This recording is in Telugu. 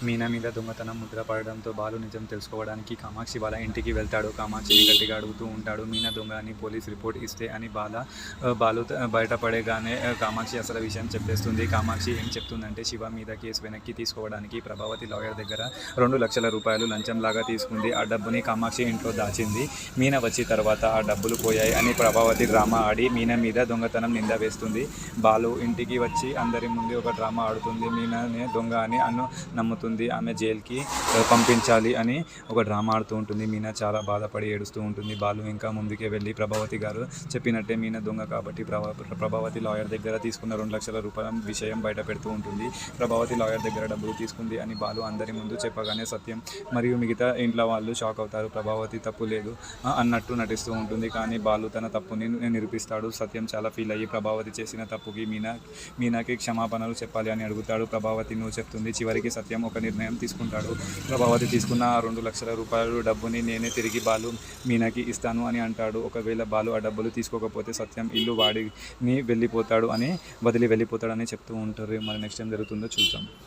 మీనా మీద దొంగతనం ముద్ర పడడంతో బాలు నిజం తెలుసుకోవడానికి కామాక్షి వాళ్ళ ఇంటికి వెళ్తాడు. కామాక్షిని గట్టిగా అడుగుతూ ఉంటాడు. మీనా దొంగ అని పోలీస్ రిపోర్ట్ ఇస్తే అని బాలు బయటపడగానే కామాక్షి అసలు విషయం చెప్పేస్తుంది. కామాక్షి ఏం చెప్తుందంటే శివ మీద కేసు వెనక్కి తీసుకోవడానికి ప్రభావతి లాయర్ దగ్గర 2 లక్షల రూపాయలు లంచంలాగా తీసుకుంది. ఆ డబ్బుని కామాక్షి ఇంట్లో దాచింది. మీనా వచ్చి తర్వాత ఆ డబ్బులు పోయాయి అని ప్రభావతి డ్రామా ఆడి మీనా మీద దొంగతనం నింద వేస్తుంది. బాలు ఇంటికి వచ్చి అందరి ముందు ఒక డ్రామా ఆడుతుంది. మీనానే దొంగ అని నమ్ముతుంది. ఆమె జైలుకి పంపించాలి అని ఒక డ్రామా ఆడుతూ ఉంటుంది. మీనా చాలా బాధపడి ఏడుస్తూ ఉంటుంది. బాలు ఇంకా ముందుకే వెళ్ళి ప్రభావతి గారు చెప్పినట్టే మీనా దొంగ కాబట్టి ప్రభావతి లాయర్ దగ్గర తీసుకున్న 2 లక్షల రూపాయల విషయం బయట పెడుతూ ఉంటుంది. ప్రభావతి లాయర్ దగ్గర డబ్బులు తీసుకుంది అని బాలు అందరి ముందు చెప్పగానే సత్యం మరియు మిగతా ఇంట్లో వాళ్ళు షాక్ అవుతారు. ప్రభావతి తప్పు లేదు అన్నట్టు నటిస్తూ ఉంటుంది. కానీ బాలు తన తప్పుని నిరూపిస్తాడు. సత్యం చాలా ఫీల్ అయ్యి ప్రభావతి చేసిన తప్పుకి మీనాకి క్షమాపణలు చెప్పాలి అని అడుగుతాడు. ప్రభావతి నువ్వు చెప్తుంది. చివరికి సత్యం ఒక నిర్ణయం తీసుకుంటాడు. ప్రభావతి తీసుకున్న ఆ 2 లక్షల రూపాయలు డబ్బుని నేనే తిరిగి బాలు మీనాకి ఇస్తాను అని అంటాడు. ఒకవేళ బాలు ఆ డబ్బులు తీసుకోకపోతే సత్యం ఇల్లు వాడిని వదిలి వెళ్ళిపోతాడని చెప్తూ ఉంటారు. మరి నెక్స్ట్ ఏం జరుగుతుందో చూద్దాం.